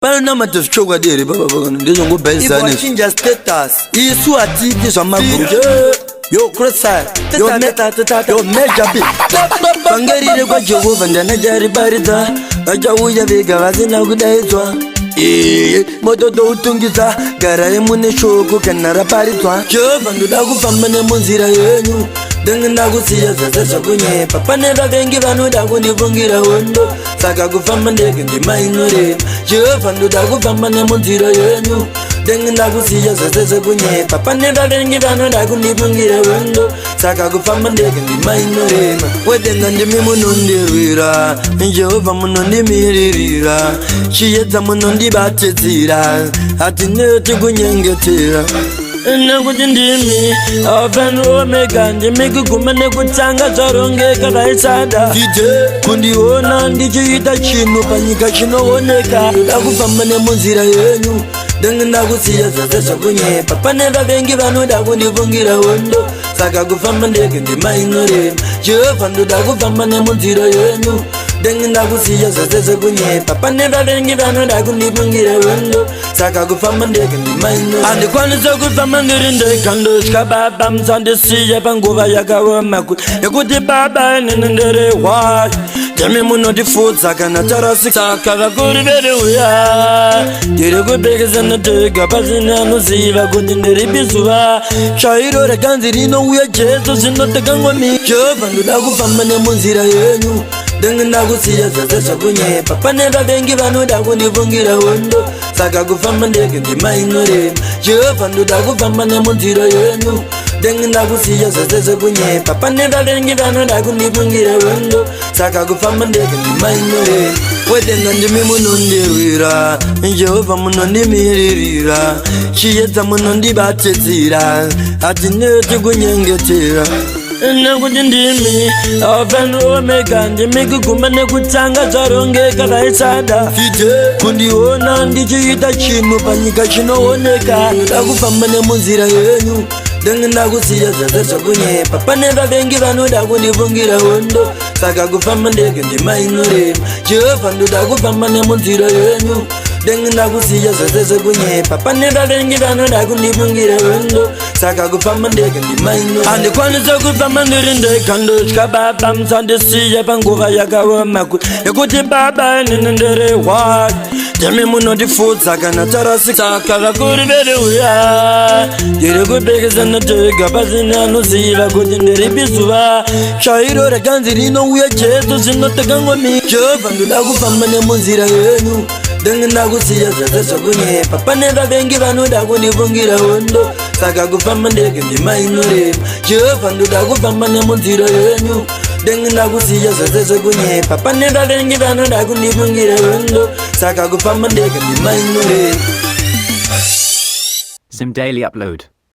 Panama to stroke a dear, Baba, there's no best. Chinja status. Isu ati this on my yo cross yo major bit. Bangari de Guajo and the Najari Barita, Ajawuya Vega was in a good day. Moto do Tungisa, Garamune Shoko, Canara Paritwa, Jove and the Dagu Famana Munzira. Then Nagusia Sasagunye, Papa never been given with Aguni Bungira window, Sakagu Famandeg in the minor, Jove and the Dagu Famana Munzira. Then Nagusia Sasagunye, Papa never been given with Aguni Bungira window, Sakagu Famandeg in the minor, waiting on the Mimunundi Rira, and Jove Amunundi Mirira, she is a Munundi Batira, at the Nertugunyangatira. Na kutindimi Afan Omega Ndimiki kumene kutsanga Zaronge karaisada DJ kundiona ndichiita chino Panyika chinooneka Ndakufambane munzira yenyu Dengi ndakusiya zazesha kunye Papa neva vengi vanu dakundivungira hondo Saka kufamba ndege ndimainore Jehova ndo dakufambane munzira yenyu Dengi ndakusiya zazesha kunye Papa neva vengi vanu dakundivungira hondo Saka kufamba ndege ndimainore Andikwanisa kufamba ndirindeka ndoshka baba msandisiye panguva yakawamaku Yekuti baba ninendere wayo Demi muno difutsa kana tarasi Saka vakuri vere uya Diri kupekeza natega pasina nusiva kuti ndiribizuva Shairo rekanzi rino uya Jesu sinoteka ngomi Jehova ndoda kufamba nemunzira yenyu Dengi ndakusiya zazesha kunye Papa neva vengi vanoda kundivungira hondo Saka kufamba ndege ndimainore Jehova ndoda kufamba nemunzira yenyu Dengi ndakusiya zazesha kunye Papa neva vengi vanoda kundivungira hondo Saka kufamba ndege ndimainore Wedenga ndimi munondirira Jehova munondimirira Chiyeta munondibatezira Ati neti kunyengetera Nakuti ndimi Afan Omega Ndimiki kumene kutsanga Zaronge karaisada kundiona ndichiita chino Panyika chinooneka Ndakufamba nemunzira yenyu Dengi ndakusiya zazesha kunye Papa neva vengi vanoda kundivungira hondo Saka kufamba ndege ndimainore Jehova ndoda kufamba nemunzira yenyu Dengi ndakusiya zazesha kunye Papa neva vengi vanoda kundivungira hondo Saka kufamba ndege ndimainore Andikwanisa kufamba ndirindeka ndoshka baba msandisiye panguva yakawamaku Yekuti baba ninendere wayo Demi muno difutsa kana tarasi Saka vakuri vere uya Diri kupekeza natega pasina nusiva kuti ndiribizuva Shairo rekanzi rino uya Jesu sinoteka ngomi Jehova ndoda kufamba nemunzira yenyu Dengi ndakusiya zazesha kunye Papa neva vengi vanoda kundivungira hondo Saka kufamba ndege ndimainore Jehova ndoda kufamba nemunzira yenyu Dengi ndakusiya zazesha kunye Papa neva vengi vanoda kundivungira hondo Saka kufamba ndege ndimainore Zim Daily Upload.